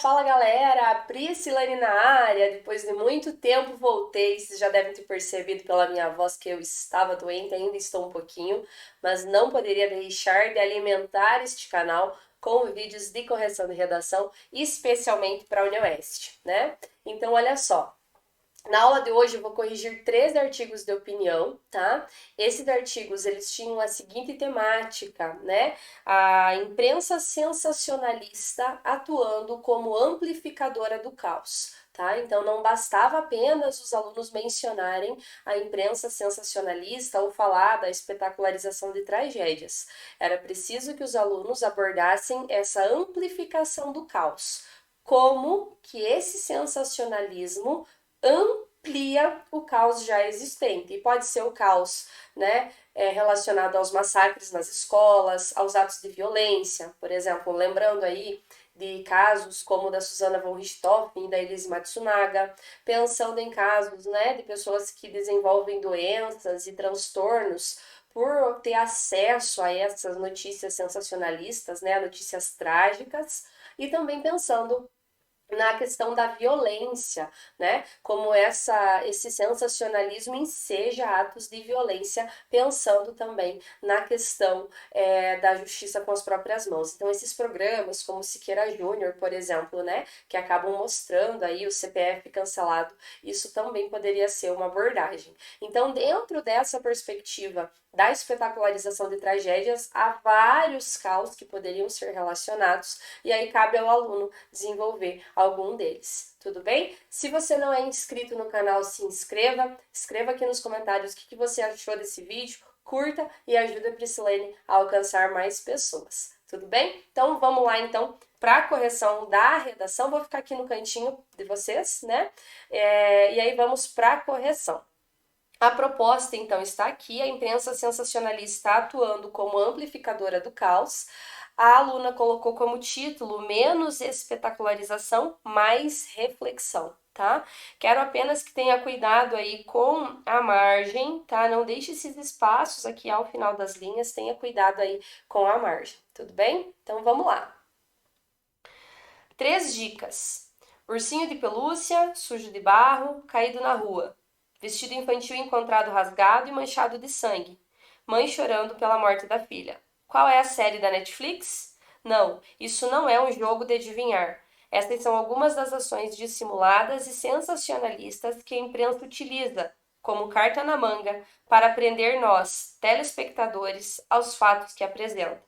Fala galera, Priscilane na área. Depois de muito tempo voltei. Vocês já devem ter percebido pela minha voz que eu estava doente, ainda estou um pouquinho, mas não poderia deixar de alimentar este canal com vídeos de correção de redação, especialmente para a UniOeste, né? Então, olha só. Na aula de hoje eu vou corrigir 3 artigos de opinião, tá? Esses artigos, eles tinham a seguinte temática, né? A imprensa sensacionalista atuando como amplificadora do caos, tá? Então não bastava apenas os alunos mencionarem a imprensa sensacionalista ou falar da espetacularização de tragédias. Era preciso que os alunos abordassem essa amplificação do caos. Como que esse sensacionalismo amplia o caos já existente. E pode ser o caos, né, relacionado aos massacres nas escolas, aos atos de violência, por exemplo, lembrando aí de casos como o da Susana von Richthofen e da Elise Matsunaga, pensando em casos, né, de pessoas que desenvolvem doenças e transtornos por ter acesso a essas notícias sensacionalistas, né, notícias trágicas, e também pensando na questão da violência, né? Como esse sensacionalismo enseja atos de violência, pensando também na questão da justiça com as próprias mãos. Então, esses programas, como Siqueira Júnior, por exemplo, né? Que acabam mostrando aí o CPF cancelado, isso também poderia ser uma abordagem. Então, dentro dessa perspectiva da espetacularização de tragédias, há vários caos que poderiam ser relacionados, e aí cabe ao aluno desenvolver algum deles. Tudo bem? Se você não é inscrito no canal, se inscreva. Escreva aqui nos comentários o que você achou desse vídeo. Curta e ajuda a Priscilane a alcançar mais pessoas. Tudo bem? Então vamos lá então para a correção da redação. Vou ficar aqui no cantinho de vocês, né? E aí vamos para a correção. A proposta, então, está aqui. A imprensa sensacionalista atuando como amplificadora do caos. A aluna colocou como título menos espetacularização, mais reflexão, tá? Quero apenas que tenha cuidado aí com a margem, tá? Não deixe esses espaços aqui ao final das linhas, tenha cuidado aí com a margem, tudo bem? Então vamos lá. 3 dicas. Ursinho de pelúcia, sujo de barro, caído na rua. Vestido infantil encontrado rasgado e manchado de sangue. Mãe chorando pela morte da filha. Qual é a série da Netflix? Não, isso não é um jogo de adivinhar. Estas são algumas das ações dissimuladas e sensacionalistas que a imprensa utiliza, como carta na manga, para prender nós, telespectadores, aos fatos que apresenta.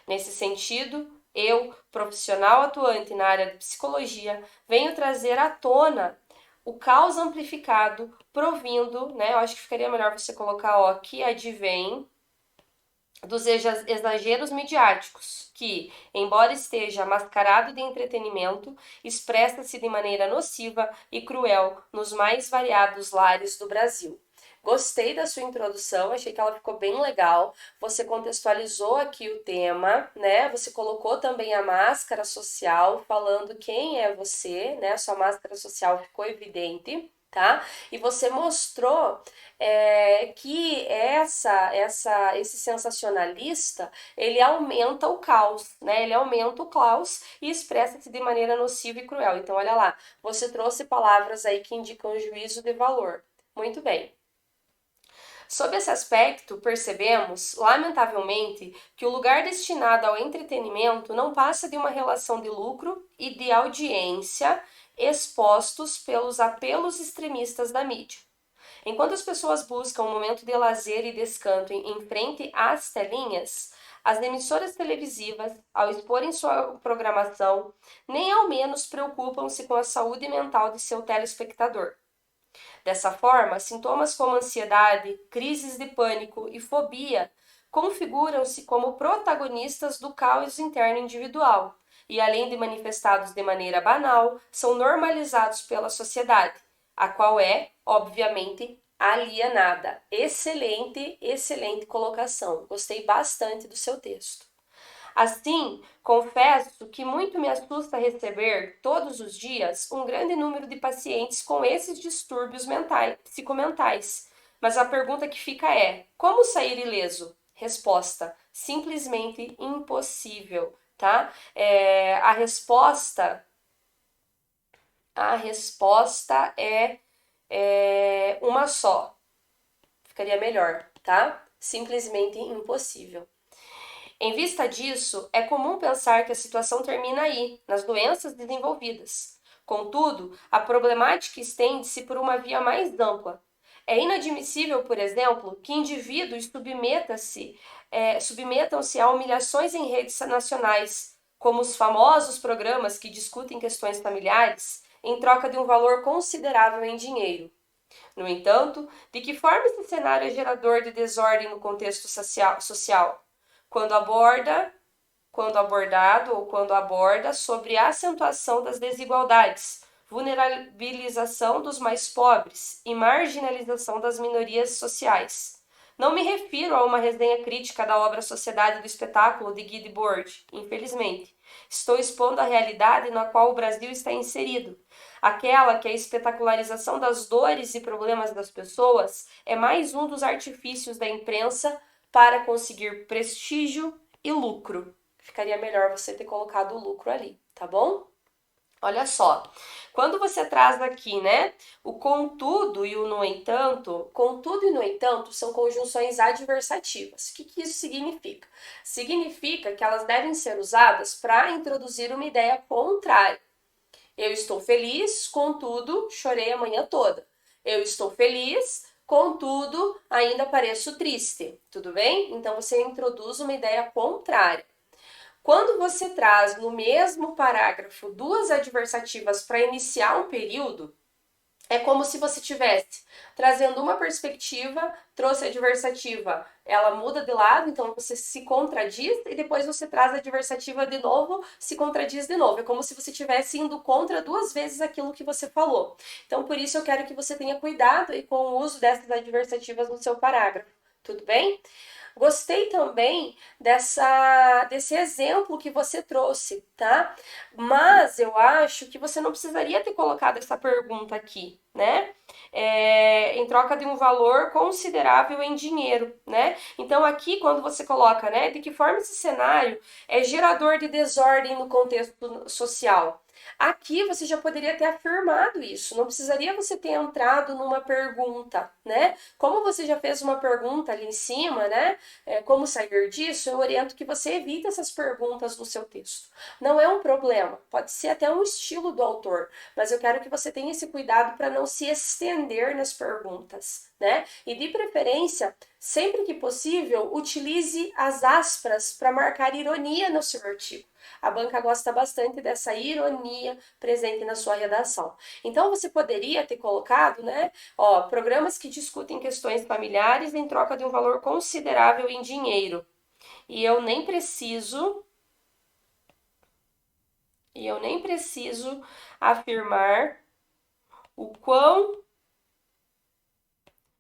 Nesse sentido, eu, profissional atuante na área de psicologia, venho trazer à tona o caos amplificado provindo, né? Eu acho que ficaria melhor você colocar, ó, que advém dos exageros midiáticos, que, embora esteja mascarado de entretenimento, expressa-se de maneira nociva e cruel nos mais variados lares do Brasil. Gostei da sua introdução, achei que ela ficou bem legal. Você contextualizou aqui o tema, né? Você colocou também a máscara social, falando quem é você, né? Sua máscara social ficou evidente, tá? E você mostrou que esse sensacionalista, ele aumenta o caos, né? Ele aumenta o caos e expressa-se de maneira nociva e cruel. Então, olha lá, você trouxe palavras aí que indicam juízo de valor. Muito bem. Sob esse aspecto, percebemos, lamentavelmente, que o lugar destinado ao entretenimento não passa de uma relação de lucro e de audiência expostos pelos apelos extremistas da mídia. Enquanto as pessoas buscam um momento de lazer e descanso em frente às telinhas, as emissoras televisivas, ao exporem sua programação, nem ao menos preocupam-se com a saúde mental de seu telespectador. Dessa forma, sintomas como ansiedade, crises de pânico e fobia configuram-se como protagonistas do caos interno individual e, além de manifestados de maneira banal, são normalizados pela sociedade, a qual é, obviamente, alienada. Excelente, excelente colocação. Gostei bastante do seu texto. Assim, confesso que muito me assusta receber, todos os dias, um grande número de pacientes com esses distúrbios psicomentais. Mas a pergunta que fica é: como sair ileso? Resposta: simplesmente impossível. tá? A resposta é uma só. Ficaria melhor, tá? Simplesmente impossível. Em vista disso, é comum pensar que a situação termina aí, nas doenças desenvolvidas. Contudo, a problemática estende-se por uma via mais ampla. É inadmissível, por exemplo, que indivíduos submetam-se a humilhações em redes nacionais, como os famosos programas que discutem questões familiares, em troca de um valor considerável em dinheiro. No entanto, de que forma esse cenário é gerador de desordem no contexto social? Quando abordado ou quando aborda sobre a acentuação das desigualdades, vulnerabilização dos mais pobres e marginalização das minorias sociais. Não me refiro a uma resenha crítica da obra Sociedade do Espetáculo de Guy Debord, infelizmente. Estou expondo a realidade na qual o Brasil está inserido, aquela que a espetacularização das dores e problemas das pessoas é mais um dos artifícios da imprensa para conseguir prestígio e lucro. Ficaria melhor você ter colocado o lucro ali, tá bom? Olha só, quando você traz aqui, né, o contudo e o no entanto são conjunções adversativas. O que isso significa? Significa que elas devem ser usadas para introduzir uma ideia contrária. Eu estou feliz, contudo, chorei a manhã toda. Eu estou feliz, contudo, ainda pareço triste. Tudo bem? Então você introduz uma ideia contrária. Quando você traz no mesmo parágrafo duas adversativas para iniciar um período, é como se você tivesse trazendo uma perspectiva, trouxe a adversativa, ela muda de lado, então você se contradiz e depois você traz a adversativa de novo, se contradiz de novo. É como se você estivesse indo contra duas vezes aquilo que você falou. Então, por isso eu quero que você tenha cuidado com o uso dessas adversativas no seu parágrafo. Tudo bem? Gostei também desse exemplo que você trouxe, tá? Mas eu acho que você não precisaria ter colocado essa pergunta aqui, né? Em troca de um valor considerável em dinheiro, né? Então aqui quando você coloca, né, de que forma esse cenário é gerador de desordem no contexto social. Aqui você já poderia ter afirmado isso, não precisaria você ter entrado numa pergunta, né? Como você já fez uma pergunta ali em cima, né? Como sair disso, eu oriento que você evite essas perguntas no seu texto. Não é um problema, pode ser até um estilo do autor, mas eu quero que você tenha esse cuidado para não se estender nas perguntas, né? E de preferência, sempre que possível, utilize as aspas para marcar ironia no seu artigo. A banca gosta bastante dessa ironia presente na sua redação. Então você poderia ter colocado, né, programas que discutem questões familiares em troca de um valor considerável em dinheiro. E eu nem preciso afirmar o quão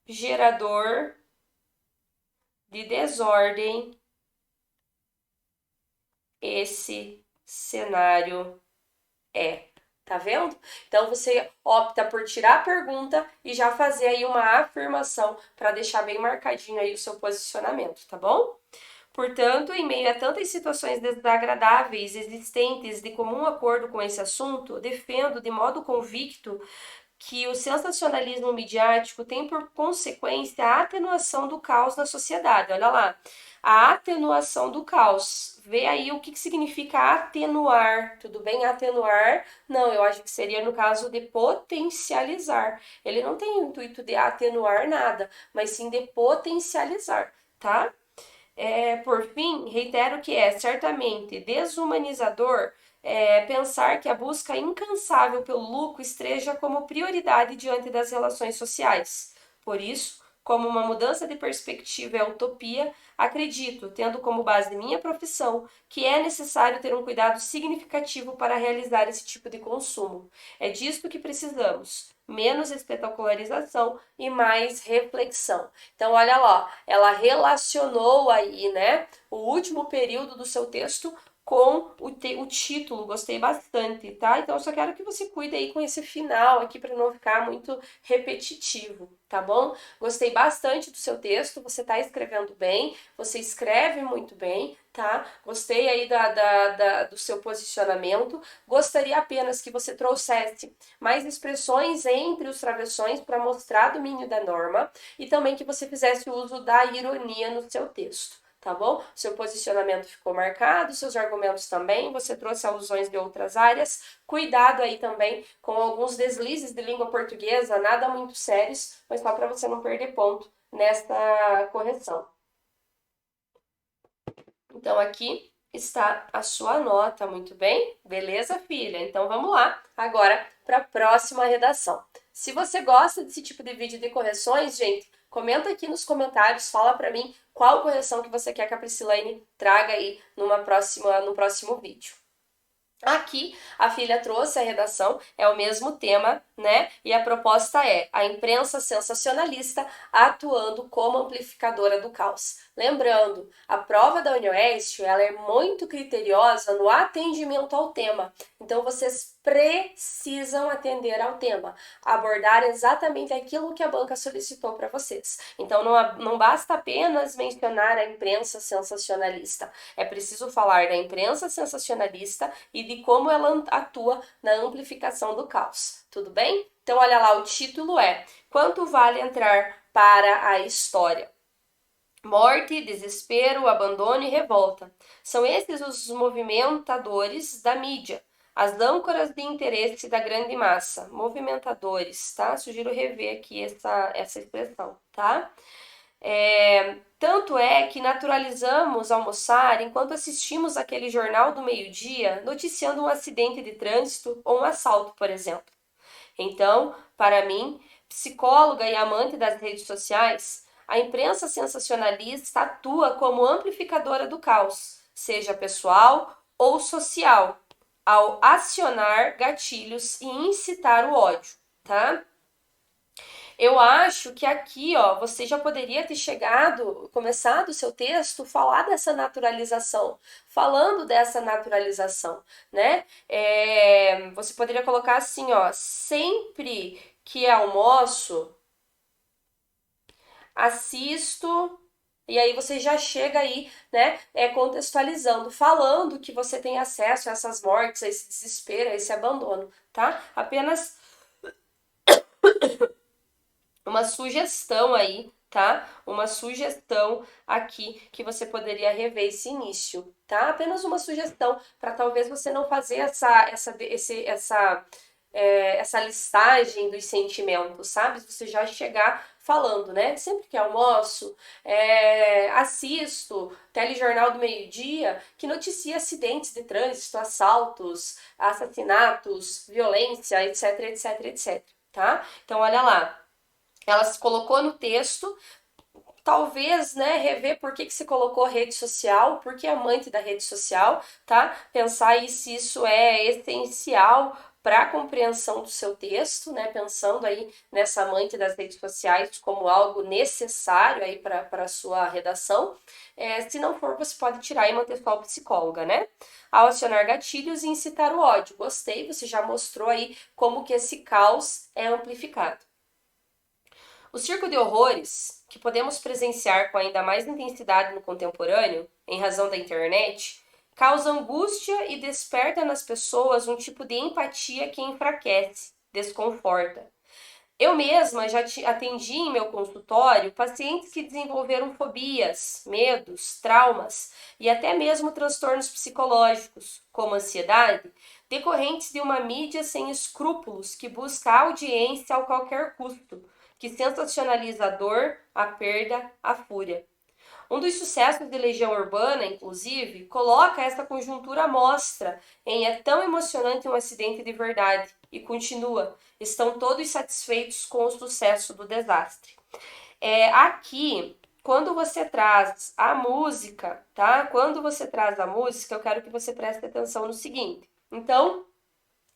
gerador de desordem esse cenário é. Tá vendo? Então você opta por tirar a pergunta e já fazer aí uma afirmação para deixar bem marcadinho aí o seu posicionamento, tá bom? Portanto, em meio a tantas situações desagradáveis existentes de comum acordo com esse assunto, defendo de modo convicto que o sensacionalismo midiático tem por consequência a atenuação do caos na sociedade. Olha lá, a atenuação do caos. Vê aí o que significa atenuar. Tudo bem? Atenuar, não, eu acho que seria no caso de potencializar. Ele não tem o intuito de atenuar nada, mas sim de potencializar, tá? Por fim, reitero que é certamente desumanizador pensar que a busca incansável pelo lucro esteja como prioridade diante das relações sociais. Por isso, como uma mudança de perspectiva é utopia, acredito, tendo como base minha profissão, que é necessário ter um cuidado significativo para realizar esse tipo de consumo. É disto que precisamos. Menos espetacularização e mais reflexão. Então, olha lá, ela relacionou aí, né, o último período do seu texto com o título, gostei bastante, tá? Então eu só quero que você cuide aí com esse final aqui para não ficar muito repetitivo, tá bom? Gostei bastante do seu texto, você tá escrevendo bem, você escreve muito bem, tá? Gostei aí do seu posicionamento, gostaria apenas que você trouxesse mais expressões entre os travessões para mostrar domínio da norma e também que você fizesse uso da ironia no seu texto. Tá bom? Seu posicionamento ficou marcado, seus argumentos também, você trouxe alusões de outras áreas. Cuidado aí também com alguns deslizes de língua portuguesa, nada muito sérios, mas só para você não perder ponto nesta correção. Então aqui está a sua nota, muito bem? Beleza, filha? Então vamos lá agora para a próxima redação. Se você gosta desse tipo de vídeo de correções, gente, comenta aqui nos comentários, fala para mim qual correção que você quer que a Priscilane traga aí no próximo vídeo. Aqui a filha trouxe a redação, é o mesmo tema, né? E a proposta é a imprensa sensacionalista atuando como amplificadora do caos. Lembrando, a prova da UniOeste, ela é muito criteriosa no atendimento ao tema. Então vocês precisam atender ao tema, abordar exatamente aquilo que a banca solicitou para vocês. Então não basta apenas mencionar a imprensa sensacionalista, é preciso falar da imprensa sensacionalista e de como ela atua na amplificação do caos. Tudo bem? Então olha lá, o título é Quanto vale entrar para a história? Morte, desespero, abandono e revolta. São esses os movimentadores da mídia, as âncoras de interesse da grande massa. Movimentadores, tá? Sugiro rever aqui essa expressão, tá? Tanto é que naturalizamos almoçar enquanto assistimos aquele jornal do meio-dia noticiando um acidente de trânsito ou um assalto, por exemplo. Então, para mim, psicóloga e amante das redes sociais, a imprensa sensacionalista atua como amplificadora do caos, seja pessoal ou social, ao acionar gatilhos e incitar o ódio, tá? Eu acho que aqui, ó, você já poderia ter começado o seu texto, falar dessa naturalização, falando dessa naturalização, né? Você poderia colocar assim, ó, sempre que almoço, assisto, e aí você já chega aí, né, contextualizando, falando que você tem acesso a essas mortes, a esse desespero, a esse abandono, tá? Apenas uma sugestão aí, tá? Uma sugestão aqui que você poderia rever esse início, tá? Apenas uma sugestão para talvez você não fazer essa listagem dos sentimentos, sabe? Você já chegar falando, né? Sempre que almoço, assisto telejornal do meio-dia que noticia acidentes de trânsito, assaltos, assassinatos, violência, etc, etc, etc, tá? Então, olha lá. Ela se colocou no texto, talvez, né, rever por que se colocou rede social, por que amante da rede social, tá? Pensar aí se isso é essencial para a compreensão do seu texto, né? Pensando aí nessa amante das redes sociais como algo necessário aí para a sua redação. Se não for, você pode tirar e manter só o psicóloga, né? Ao acionar gatilhos e incitar o ódio. Gostei, você já mostrou aí como que esse caos é amplificado. O circo de horrores, que podemos presenciar com ainda mais intensidade no contemporâneo, em razão da internet, causa angústia e desperta nas pessoas um tipo de empatia que enfraquece, desconforta. Eu mesma já atendi em meu consultório pacientes que desenvolveram fobias, medos, traumas e até mesmo transtornos psicológicos, como ansiedade, decorrentes de uma mídia sem escrúpulos que busca audiência a qualquer custo, que sensacionaliza a dor, a perda, a fúria. Um dos sucessos de Legião Urbana, inclusive, coloca essa conjuntura à mostra em É tão emocionante um acidente de verdade e continua, estão todos satisfeitos com o sucesso do desastre. Aqui, quando você traz a música, tá? Quando você traz a música, eu quero que você preste atenção no seguinte. Então,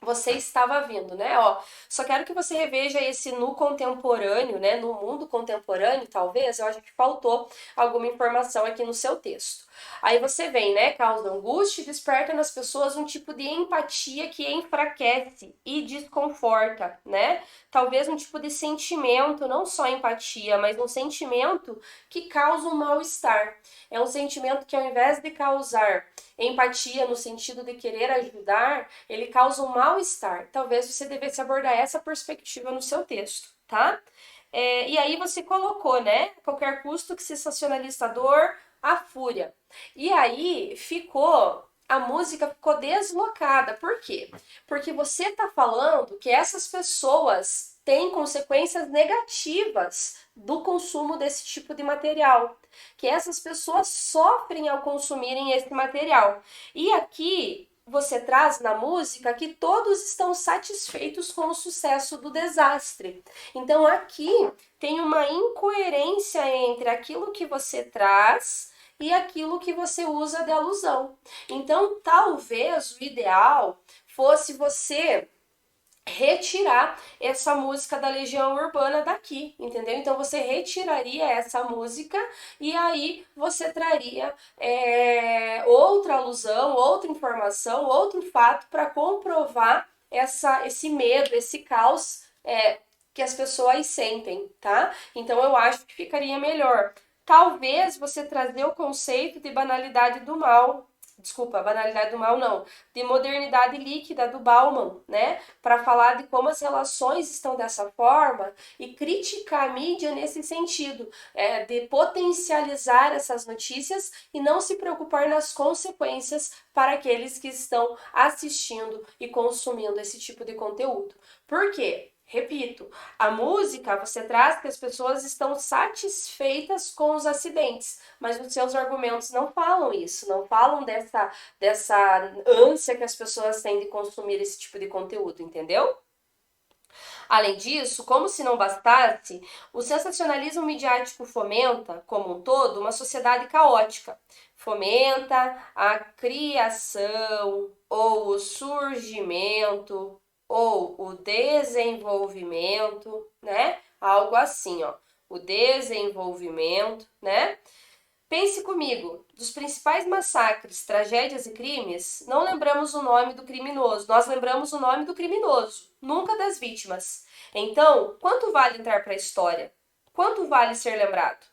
você estava vindo, né? Ó, só quero que você reveja esse no contemporâneo, né? No mundo contemporâneo, talvez, eu acho que faltou alguma informação aqui no seu texto. Aí você vem, né? Causa angústia e desperta nas pessoas um tipo de empatia que enfraquece e desconforta, né? Talvez um tipo de sentimento, não só empatia, mas um sentimento que causa um mal-estar. É um sentimento que, ao invés de causar empatia no sentido de querer ajudar, ele causa um mal-estar. Talvez você devesse abordar essa perspectiva no seu texto, tá? E aí você colocou, né? Qualquer custo que sensacionaliza a dor, a fúria. E aí a música ficou deslocada. Por quê? Porque você tá falando que essas pessoas têm consequências negativas do consumo desse tipo de material, que essas pessoas sofrem ao consumirem esse material. E aqui você traz na música que todos estão satisfeitos com o sucesso do desastre. Então aqui tem uma incoerência entre aquilo que você traz e aquilo que você usa de alusão. Então, talvez o ideal fosse você retirar essa música da Legião Urbana daqui, entendeu? Então você retiraria essa música e aí você traria outra alusão, outra informação, outro fato para comprovar esse medo, esse caos que as pessoas sentem, tá? Então eu acho que ficaria melhor. Talvez você trazer o conceito de banalidade do mal, desculpa, banalidade do mal não, de modernidade líquida do Bauman, né? Para falar de como as relações estão dessa forma e criticar a mídia nesse sentido, de potencializar essas notícias e não se preocupar nas consequências para aqueles que estão assistindo e consumindo esse tipo de conteúdo. Por quê? Repito, a música você traz que as pessoas estão satisfeitas com os acidentes, mas os seus argumentos não falam isso, não falam dessa ânsia que as pessoas têm de consumir esse tipo de conteúdo, entendeu? Além disso, como se não bastasse, o sensacionalismo midiático fomenta, como um todo, uma sociedade caótica. Fomenta a criação ou o surgimento ou o desenvolvimento, né? Algo assim, ó. O desenvolvimento, né? Pense comigo, dos principais massacres, tragédias e crimes, não lembramos o nome do criminoso, nós lembramos o nome do criminoso, nunca das vítimas. Então, quanto vale entrar para a história? Quanto vale ser lembrado?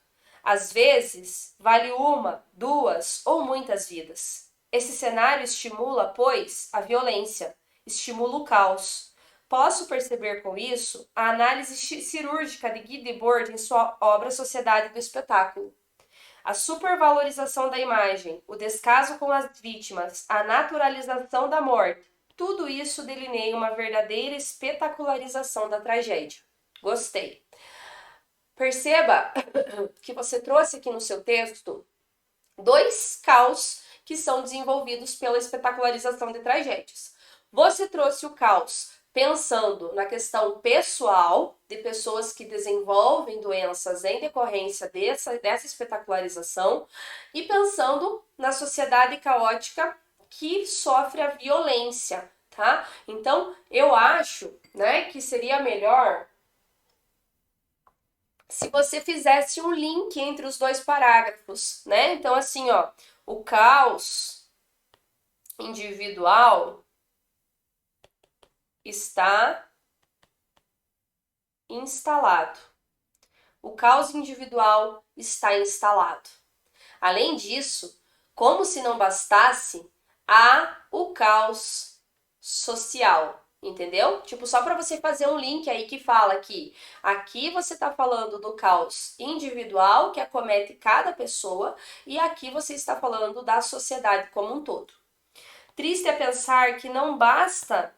Às vezes, vale uma, duas ou muitas vidas. Esse cenário estimula, pois, a violência, estimula o caos. Posso perceber com isso a análise cirúrgica de Guy Debord em sua obra Sociedade do Espetáculo. A supervalorização da imagem, o descaso com as vítimas, a naturalização da morte, tudo isso delineia uma verdadeira espetacularização da tragédia. Gostei. Perceba que você trouxe aqui no seu texto dois caos que são desenvolvidos pela espetacularização de tragédias. Você trouxe o caos pensando na questão pessoal de pessoas que desenvolvem doenças em decorrência dessa espetacularização e pensando na sociedade caótica que sofre a violência, tá? Então, eu acho, né, que seria melhor se você fizesse um link entre os dois parágrafos, né? Então, assim, ó, o caos individual está instalado. O caos individual está instalado. Além disso, como se não bastasse, há o caos social, entendeu? Tipo, só para você fazer um link aí que fala que aqui você está falando do caos individual que acomete cada pessoa e aqui você está falando da sociedade como um todo. Triste é pensar que não basta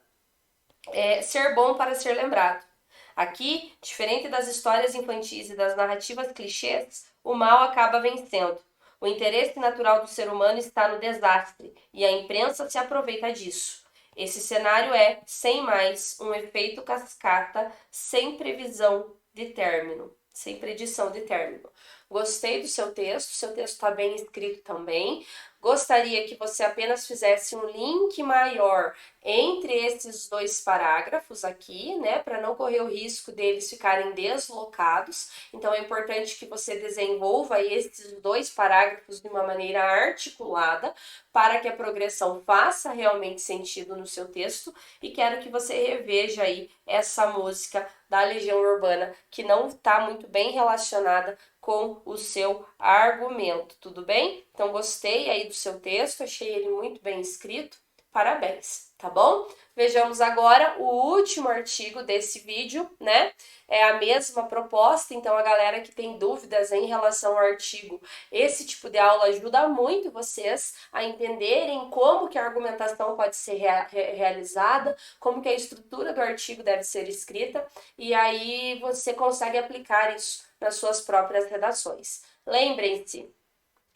ser bom para ser lembrado. Aqui, diferente das histórias infantis e das narrativas clichês, o mal acaba vencendo. O interesse natural do ser humano está no desastre e a imprensa se aproveita disso. Esse cenário é, sem mais, um efeito cascata sem previsão de término, sem predição de término. Gostei do seu texto está bem escrito também. Gostaria que você apenas fizesse um link maior entre esses dois parágrafos aqui, né, para não correr o risco deles ficarem deslocados. Então é importante que você desenvolva esses dois parágrafos de uma maneira articulada para que a progressão faça realmente sentido no seu texto, e quero que você reveja aí essa música da Legião Urbana que não está muito bem relacionada com o seu argumento, tudo bem? Então gostei aí do seu texto, achei ele muito bem escrito. Parabéns, tá bom? Vejamos agora o último artigo desse vídeo, né? É a mesma proposta, então a galera que tem dúvidas em relação ao artigo, esse tipo de aula ajuda muito vocês a entenderem como que a argumentação pode ser realizada, como que a estrutura do artigo deve ser escrita, e aí você consegue aplicar isso nas suas próprias redações. Lembrem-se,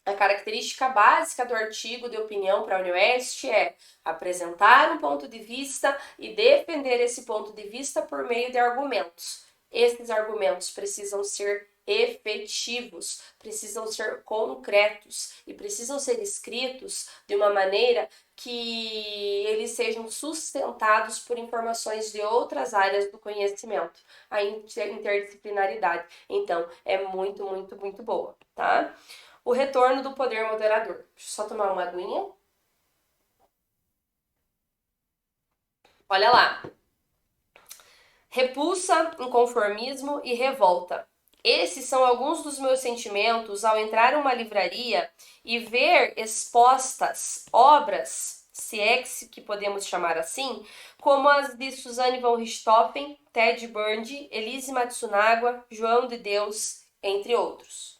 a característica básica do artigo de opinião para a UniOeste é apresentar um ponto de vista e defender esse ponto de vista por meio de argumentos. Esses argumentos precisam ser efetivos, precisam ser concretos e precisam ser escritos de uma maneira que eles sejam sustentados por informações de outras áreas do conhecimento, a interdisciplinaridade. Então, é muito, muito, muito boa, tá? O retorno do poder moderador. Deixa eu só tomar uma aguinha. Olha lá. Repulsa, inconformismo e revolta. Esses são alguns dos meus sentimentos ao entrar em uma livraria e ver expostas obras, se é que podemos chamar assim, como as de Suzanne von Richthofen, Ted Bundy, Elise Matsunaga, João de Deus, entre outros.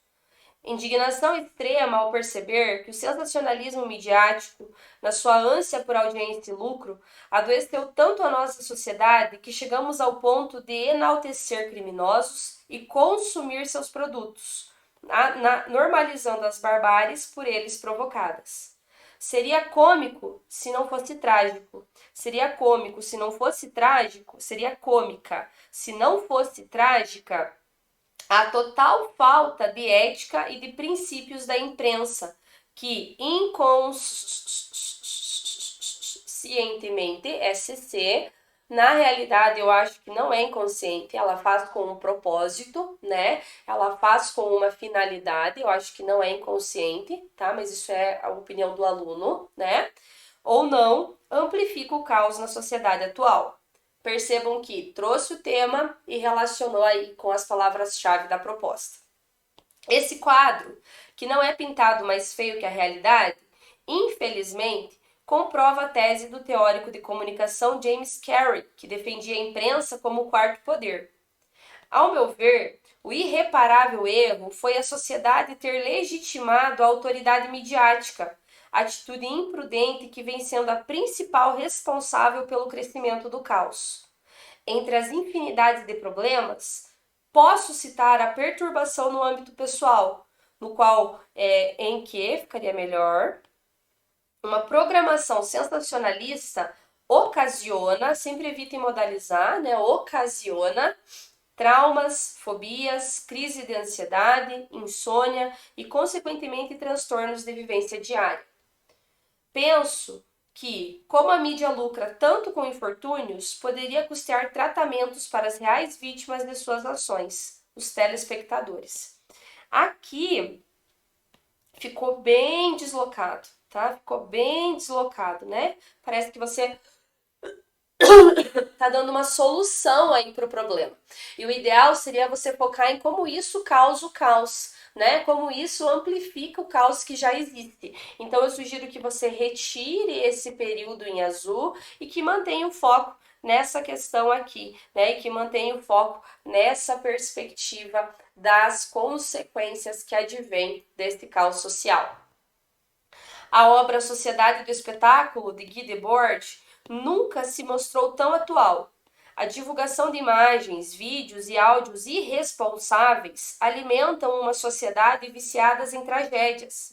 Indignação extrema ao perceber que o sensacionalismo midiático, na sua ânsia por audiência e lucro, adoeceu tanto a nossa sociedade que chegamos ao ponto de enaltecer criminosos e consumir seus produtos, normalizando as barbáries por eles provocadas. Seria cômico se não fosse trágico. Seria cômico se não fosse trágico. Seria cômica se não fosse trágica a total falta de ética e de princípios da imprensa, que inconscientemente, SC, na realidade eu acho que não é inconsciente, ela faz com um propósito, né? Ela faz com uma finalidade, eu acho que não é inconsciente, tá? Mas isso é a opinião do aluno, né? Ou não, amplifica o caos na sociedade atual. Percebam que trouxe o tema e relacionou aí com as palavras-chave da proposta. Esse quadro, que não é pintado mais feio que a realidade, infelizmente, comprova a tese do teórico de comunicação James Carey, que defendia a imprensa como o quarto poder. Ao meu ver, o irreparável erro foi a sociedade ter legitimado a autoridade midiática, atitude imprudente que vem sendo a principal responsável pelo crescimento do caos. Entre as infinidades de problemas, posso citar a perturbação no âmbito pessoal, no qual em que ficaria melhor, uma programação sensacionalista ocasiona, sempre evitem modalizar, né? Ocasiona traumas, fobias, crise de ansiedade, insônia e, consequentemente, transtornos de vivência diária. Penso que, como a mídia lucra tanto com infortúnios, poderia custear tratamentos para as reais vítimas de suas ações, os telespectadores. Aqui ficou bem deslocado, tá? Ficou bem deslocado, né? Parece que você tá dando uma solução aí para o problema. E o ideal seria você focar em como isso causa o caos, né? Como isso amplifica o caos que já existe. Então eu sugiro que você retire esse período em azul e que mantenha o foco nessa questão aqui, né? E que mantenha o foco nessa perspectiva das consequências que advêm desse caos social. A obra Sociedade do Espetáculo, de Guy Debord, nunca se mostrou tão atual. A divulgação de imagens, vídeos e áudios irresponsáveis alimentam uma sociedade viciada em tragédias.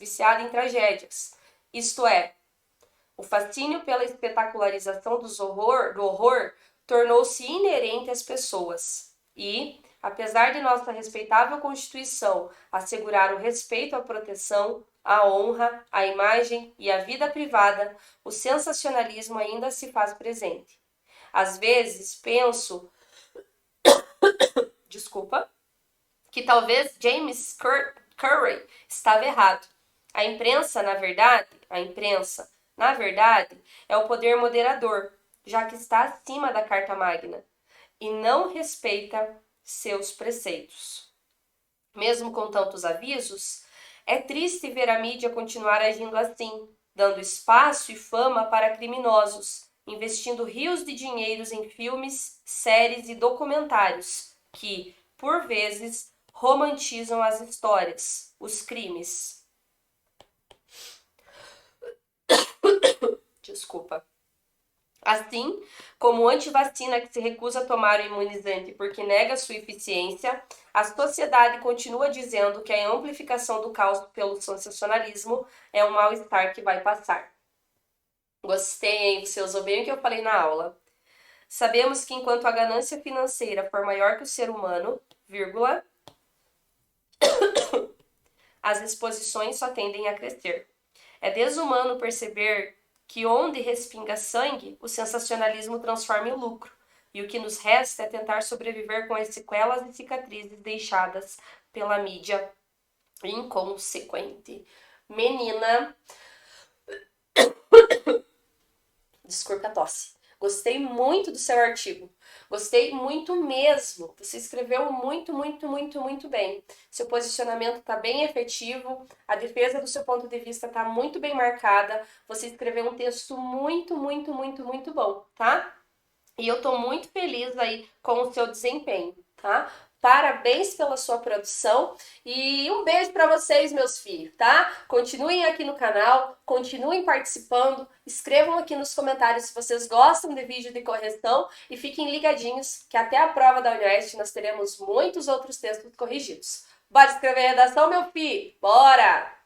Isto é, o fascínio pela espetacularização do horror tornou-se inerente às pessoas. E, apesar de nossa respeitável Constituição assegurar o respeito à proteção, a honra, a imagem e a vida privada, o sensacionalismo ainda se faz presente. Às vezes penso, desculpa, que talvez James Curry estava errado. Na verdade, é o poder moderador, já que está acima da Carta Magna e não respeita seus preceitos. Mesmo com tantos avisos, é triste ver a mídia continuar agindo assim, dando espaço e fama para criminosos, investindo rios de dinheiros em filmes, séries e documentários que, por vezes, romantizam as histórias, os crimes. Desculpa. Assim, como o antivacina que se recusa a tomar o imunizante porque nega sua eficiência, a sociedade continua dizendo que a amplificação do caos pelo sensacionalismo é um mal-estar que vai passar. Gostei, você usou bem o que eu falei na aula. Sabemos que enquanto a ganância financeira for maior que o ser humano, vírgula, as exposições só tendem a crescer. É desumano perceber que onde respinga sangue, o sensacionalismo transforma em lucro, e o que nos resta é tentar sobreviver com as sequelas e cicatrizes deixadas pela mídia inconsequente. Menina, desculpa a tosse. Gostei muito do seu artigo. Gostei muito mesmo. Você escreveu muito bem. Seu posicionamento está bem efetivo, a defesa do seu ponto de vista está muito bem marcada. Você escreveu um texto muito bom, tá? E eu tô muito feliz aí com o seu desempenho, tá? Parabéns pela sua produção e um beijo para vocês, meus filhos, tá? Continuem aqui no canal, continuem participando, escrevam aqui nos comentários se vocês gostam de vídeo de correção e fiquem ligadinhos que até a prova da Unioeste nós teremos muitos outros textos corrigidos. Bora escrever redação, meu filho? Bora!